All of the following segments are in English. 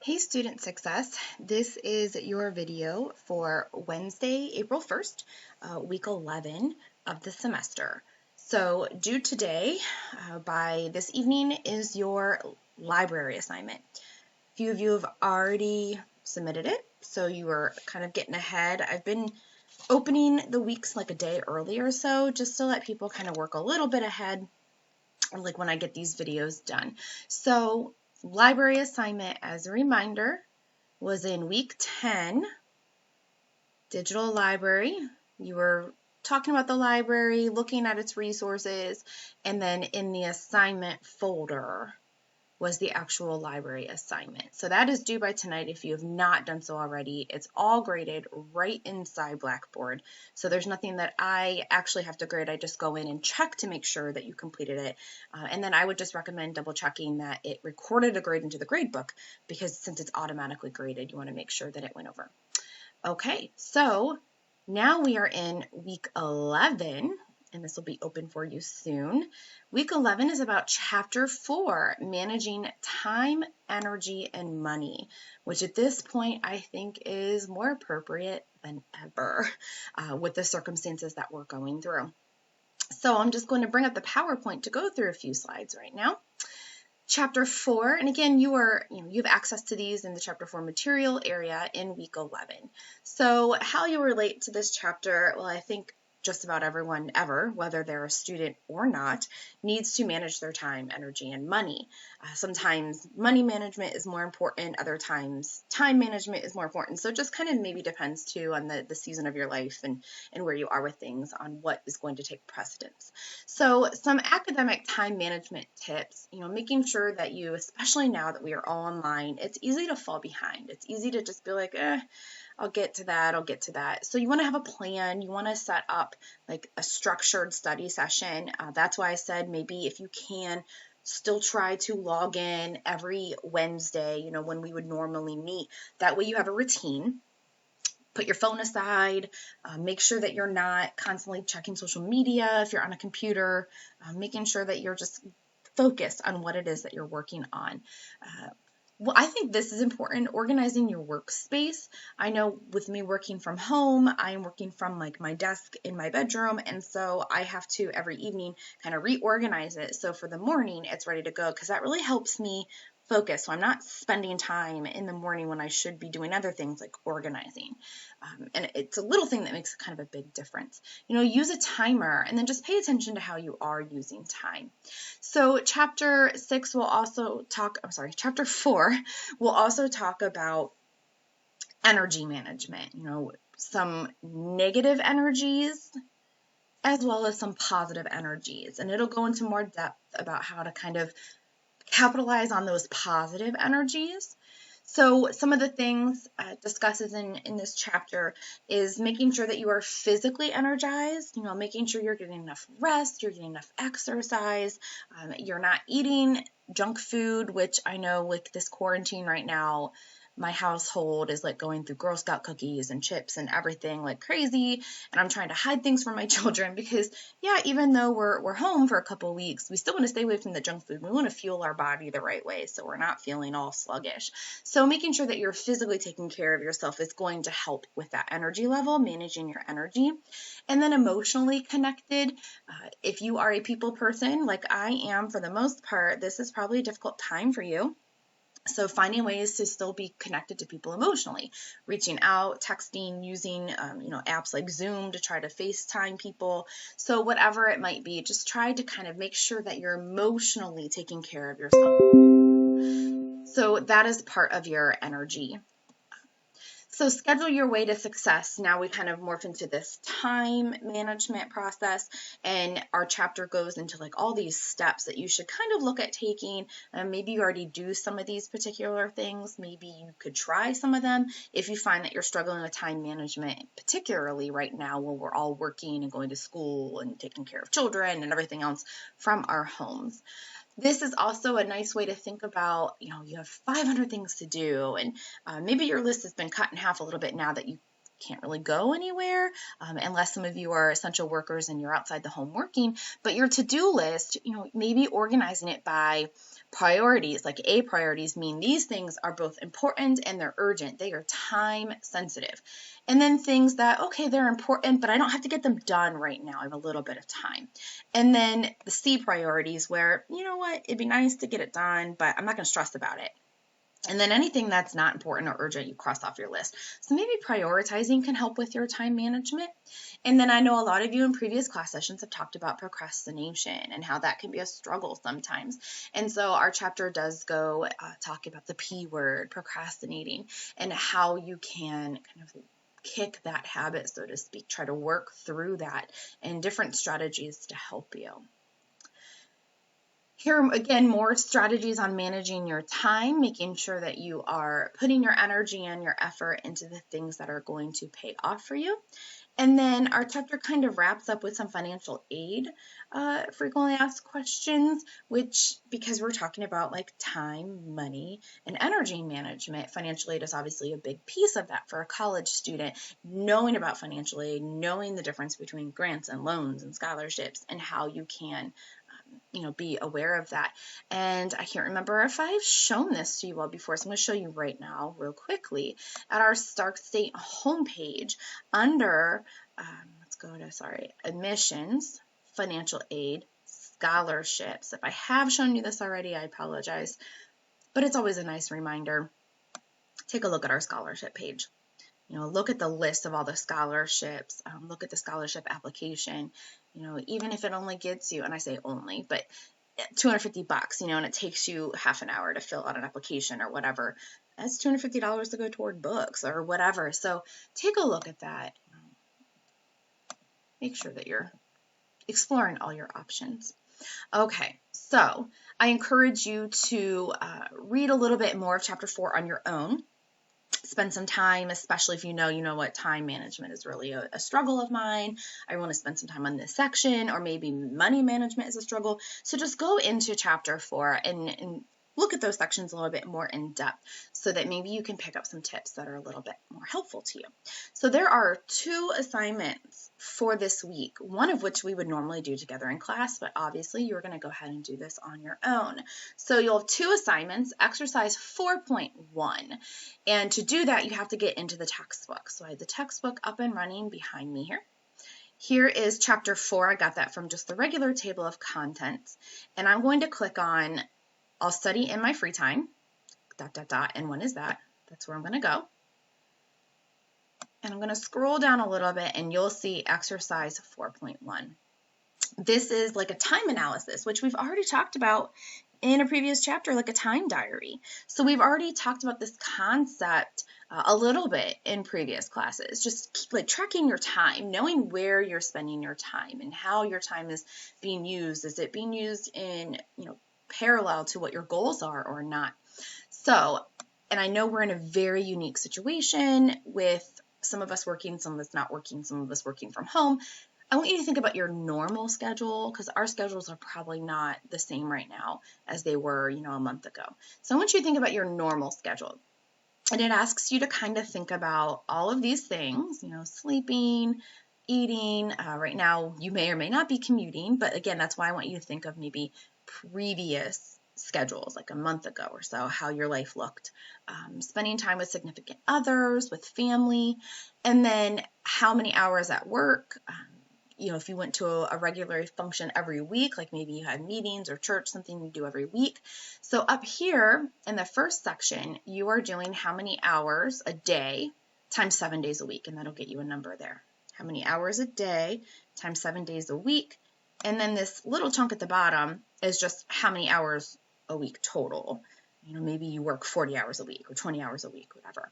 Hey Student Success, this is your video for Wednesday, April 1st, week 11 of the semester. So due today, by this evening, is your library assignment. A few of you have already submitted it, so you are kind of getting ahead. I've been opening the weeks like a day early or so, just to let people kind of work a little bit ahead, like when I get these videos done. So library assignment, as a reminder, was in week 10, digital library. You were talking about the library, looking at its resources, and then in the assignment folder was the actual library assignment. So that is due by tonight if you have not done so already. It's all graded right inside Blackboard. So there's nothing that I actually have to grade. I just go in and check to make sure that you completed it. And then I would just recommend double checking that it recorded a grade into the grade book, because since it's automatically graded, you want to make sure that it went over. Okay, so now we are in week 11, and this will be open for you soon. Week 11 is about chapter 4, managing time, energy, and money, which at this point I think is more appropriate than ever with the circumstances that we're going through. So I'm just going to bring up the PowerPoint to go through a few slides right now. Chapter 4, and again, you have access to these in the Chapter 4 material area in week 11. So how you relate to this chapter, well, I think just about everyone ever, whether they're a student or not, needs to manage their time, energy, and money. Sometimes money management is more important, other times time management is more important. So it just kind of maybe depends too on the season of your life and where you are with things on what is going to take precedence. So some academic time management tips, making sure that you, especially now that we are all online, it's easy to fall behind. It's easy to just be like, I'll get to that. So you want to have a plan. You want to set up like a structured study session. That's why I said maybe if you can, still try to log in every Wednesday, when we would normally meet. That way you have a routine. Put your phone aside, make sure that you're not constantly checking social media if you're on a computer, making sure that you're just focused on what it is that you're working on. Well, I think this is important, organizing your workspace. I know with me working from home, I am working from like my desk in my bedroom, and so I have to every evening kind of reorganize it. So for the morning, it's ready to go, because that really helps me focus. So I'm not spending time in the morning when I should be doing other things like organizing. And it's a little thing that makes kind of a big difference. Use a timer and then just pay attention to how you are using time. So chapter 4 will also talk about energy management, some negative energies as well as some positive energies. And it'll go into more depth about how to kind of capitalize on those positive energies. So some of the things discusses in this chapter is making sure that you are physically energized, making sure you're getting enough rest, you're getting enough exercise, you're not eating junk food, which I know with this quarantine right now, my household is like going through Girl Scout cookies and chips and everything like crazy, and I'm trying to hide things from my children because, yeah, even though we're home for a couple weeks, we still want to stay away from the junk food. We want to fuel our body the right way so we're not feeling all sluggish. So making sure that you're physically taking care of yourself is going to help with that energy level, managing your energy. And then emotionally connected, if you are a people person like I am for the most part, this is probably a difficult time for you. So finding ways to still be connected to people emotionally, reaching out, texting, using apps like Zoom to try to FaceTime people. So whatever it might be, just try to kind of make sure that you're emotionally taking care of yourself. So that is part of your energy. So schedule your way to success. Now we kind of morph into this time management process, and our chapter goes into like all these steps that you should kind of look at taking. Maybe you already do some of these particular things. Maybe you could try some of them if you find that you're struggling with time management, particularly right now when we're all working and going to school and taking care of children and everything else from our homes. This is also a nice way to think about, you have 500 things to do, and maybe your list has been cut in half a little bit now that you can't really go anywhere unless some of you are essential workers and you're outside the home working. But your to-do list, maybe organizing it by priorities. Like A priorities mean these things are both important and they're urgent. They are time sensitive. And then things that, okay, they're important, but I don't have to get them done right now. I have a little bit of time. And then the C priorities where, you know what, it'd be nice to get it done, but I'm not going to stress about it. And then anything that's not important or urgent, you cross off your list. So maybe prioritizing can help with your time management. And then I know a lot of you in previous class sessions have talked about procrastination and how that can be a struggle sometimes. And so our chapter does go talk about the P word, procrastinating, and how you can kind of kick that habit, so to speak, try to work through that and different strategies to help you. Here, again, more strategies on managing your time, making sure that you are putting your energy and your effort into the things that are going to pay off for you. And then our chapter kind of wraps up with some financial aid frequently asked questions, which, because we're talking about like time, money, and energy management, financial aid is obviously a big piece of that for a college student. Knowing about financial aid, knowing the difference between grants and loans and scholarships, and how you can be aware of that. And I can't remember if I've shown this to you all before, so I'm going to show you right now real quickly. At our Stark State homepage, under, let's go to, admissions, financial aid, scholarships. If I have shown you this already, I apologize, but it's always a nice reminder. Take a look at our scholarship page. Look at the list of all the scholarships, look at the scholarship application, even if it only gets you, and I say only, but $250, and it takes you half an hour to fill out an application or whatever, that's $250 to go toward books or whatever. So take a look at that. Make sure that you're exploring all your options. Okay, so I encourage you to read a little bit more of Chapter 4 on your own. Spend some time, especially if you know what, time management is really a struggle of mine. I want to spend some time on this section, or maybe money management is a struggle. So just go into Chapter 4 and look at those sections a little bit more in depth so that maybe you can pick up some tips that are a little bit more helpful to you. So there are 2 assignments for this week, one of which we would normally do together in class, but obviously you're going to go ahead and do this on your own. So you'll have 2 assignments, exercise 4.1, and to do that you have to get into the textbook. So I have the textbook up and running behind me here. Here is Chapter 4. I got that from just the regular table of contents, and I'm going to click on I'll study in my free time, ... and when is that? That's where I'm going to go. And I'm going to scroll down a little bit and you'll see exercise 4.1. This is like a time analysis, which we've already talked about in a previous chapter, like a time diary. So we've already talked about this concept a little bit in previous classes. Just keep like tracking your time, knowing where you're spending your time and how your time is being used. Is it being used in, parallel to what your goals are or not? So, and I know we're in a very unique situation with some of us working, some of us not working, some of us working from home. I want you to think about your normal schedule, because our schedules are probably not the same right now as they were, a month ago. So I want you to think about your normal schedule. And it asks you to kind of think about all of these things, sleeping, eating. Right now, you may or may not be commuting, but again, that's why I want you to think of maybe previous schedules, like a month ago or so, how your life looked, spending time with significant others, with family, and then how many hours at work. If you went to a regular function every week, like maybe you had meetings or church, something you do every week. So up here in the first section, you are doing how many hours a day times 7 days a week, and that'll get you a number there. How many hours a day times 7 days a week. And then this little chunk at the bottom is just how many hours a week total. Maybe you work 40 hours a week or 20 hours a week, whatever.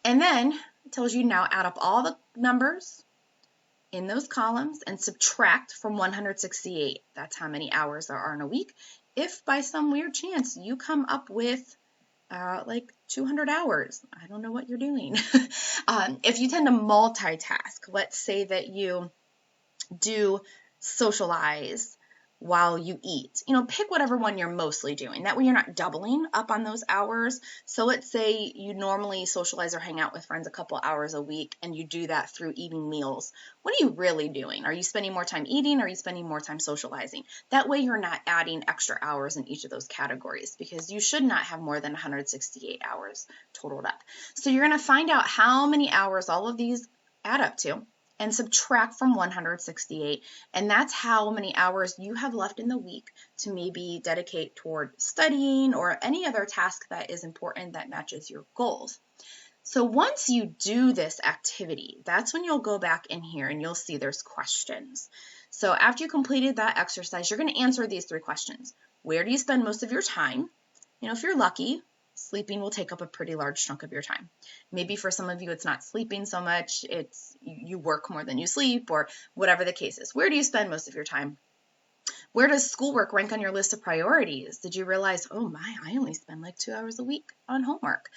And then it tells you now add up all the numbers in those columns and subtract from 168. That's how many hours there are in a week. If by some weird chance you come up with like 200 hours, I don't know what you're doing. If you tend to multitask, let's say that you do socialize while you eat. Pick whatever one you're mostly doing. That way you're not doubling up on those hours. So let's say you normally socialize or hang out with friends a couple hours a week and you do that through eating meals. What are you really doing? Are you spending more time eating or are you spending more time socializing? That way you're not adding extra hours in each of those categories, because you should not have more than 168 hours totaled up. So you're going to find out how many hours all of these add up to and subtract from 168, and that's how many hours you have left in the week to maybe dedicate toward studying or any other task that is important that matches your goals. So once you do this activity, that's when you'll go back in here and you'll see there's questions. So after you completed that exercise, you're going to answer these 3 questions. Where do you spend most of your time? If you're lucky, sleeping will take up a pretty large chunk of your time. Maybe for some of you, it's not sleeping so much, it's you work more than you sleep, or whatever the case is. Where do you spend most of your time? Where does schoolwork rank on your list of priorities? Did you realize, oh my, I only spend like 2 hours a week on homework,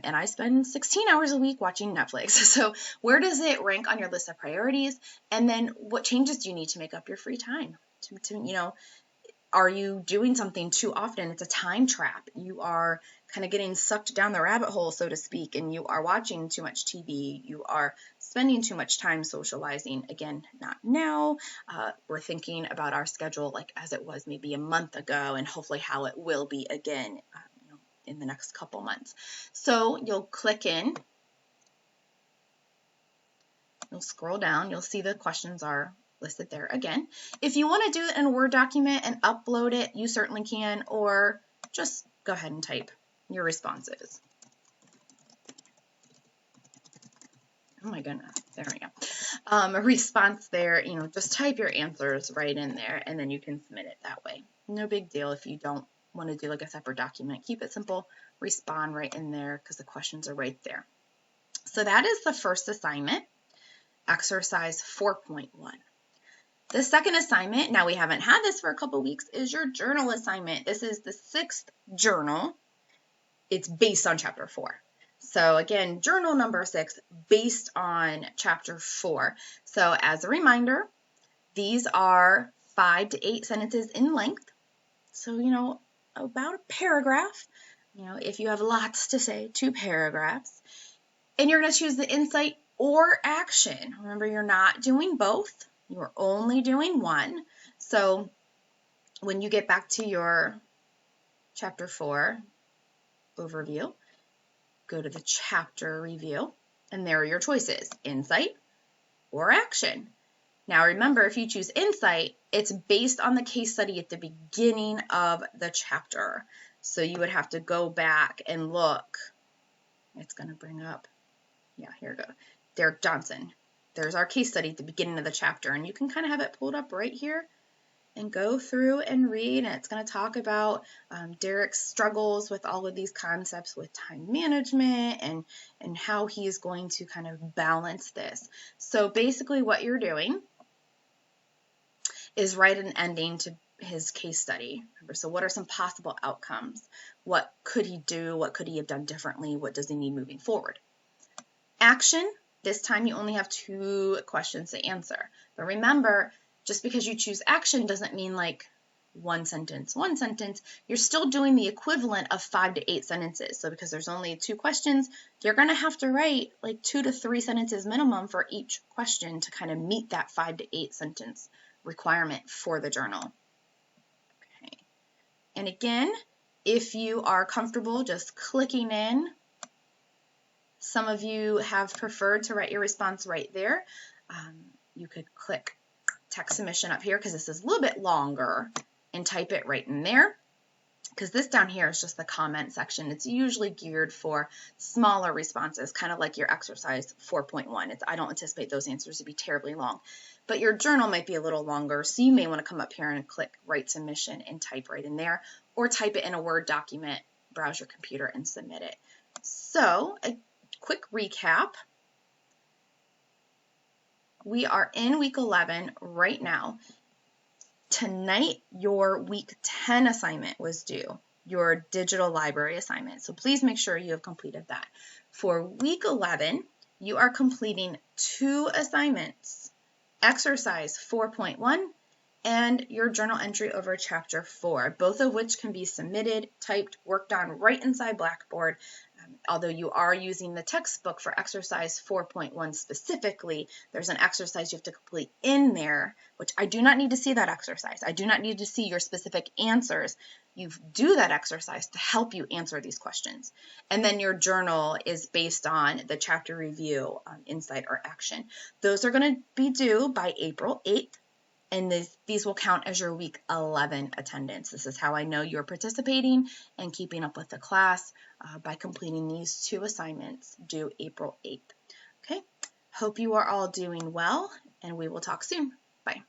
and I spend 16 hours a week watching Netflix. So where does it rank on your list of priorities? And then what changes do you need to make up your free time? Are you doing something too often? It's a time trap. You are kind of getting sucked down the rabbit hole, so to speak, and you are watching too much TV. You are spending too much time socializing. Again, not now. We're thinking about our schedule like as it was maybe a month ago, and hopefully how it will be again in the next couple months. So you'll click in. You'll scroll down. You'll see the questions are listed there again. If you want to do it in a Word document and upload it, you certainly can, or just go ahead and type your responses. Oh my goodness, there we go. A response there, just type your answers right in there and then you can submit it that way. No big deal if you don't want to do like a separate document. Keep it simple, respond right in there because the questions are right there. So that is the first assignment, exercise 4.1. The second assignment, now we haven't had this for a couple weeks, is your journal assignment. This is the 6th journal. It's based on chapter 4. So again, journal number 6 based on chapter 4. So as a reminder, these are 5 to 8 sentences in length. So, about a paragraph. If you have lots to say, 2 paragraphs. And you're going to choose the insight or action. Remember, you're not doing both. You're only doing one. So when you get back to your chapter 4 overview, go to the chapter review, and there are your choices, insight or action. Now remember, if you choose insight, it's based on the case study at the beginning of the chapter. So you would have to go back and look. It's going to bring up, here we go. Derek Johnson. There's our case study at the beginning of the chapter, and you can kind of have it pulled up right here and go through and read, and it's going to talk about Derek's struggles with all of these concepts with time management and how he is going to kind of balance this. So basically what you're doing is write an ending to his case study. So what are some possible outcomes? What could he do? What could he have done differently? What does he need moving forward? Action. This time you only have 2 questions to answer. But remember, just because you choose action doesn't mean like one sentence. You're still doing the equivalent of 5 to 8 sentences. So because there's only 2 questions, you're going to have to write like 2 to 3 sentences minimum for each question to kind of meet that 5 to 8 sentence requirement for the journal. Okay. And again, if you are comfortable just clicking in, some of you have preferred to write your response right there. You could click text submission up here because this is a little bit longer and type it right in there, because this down here is just the comment section. It's usually geared for smaller responses, kind of like your exercise 4.1. I don't anticipate those answers to be terribly long, but your journal might be a little longer, so you may want to come up here and click write submission and type right in there, or type it in a Word document, browse your computer and submit it. So a quick recap. We are in week 11 right now. Tonight, your week 10 assignment was due, your digital library assignment. So please make sure you have completed that. For week 11, you are completing 2 assignments, exercise 4.1 and your journal entry over Chapter 4, both of which can be submitted, typed, worked on right inside Blackboard. Although you are using the textbook for exercise 4.1 specifically, there's an exercise you have to complete in there, which I do not need to see that exercise. I do not need to see your specific answers. You do that exercise to help you answer these questions. And then your journal is based on the chapter review, insight, or action. Those are going to be due by April 8th. And these will count as your week 11 attendance. This is how I know you're participating and keeping up with the class by completing these 2 assignments due April 8th. Okay, hope you are all doing well, and we will talk soon. Bye.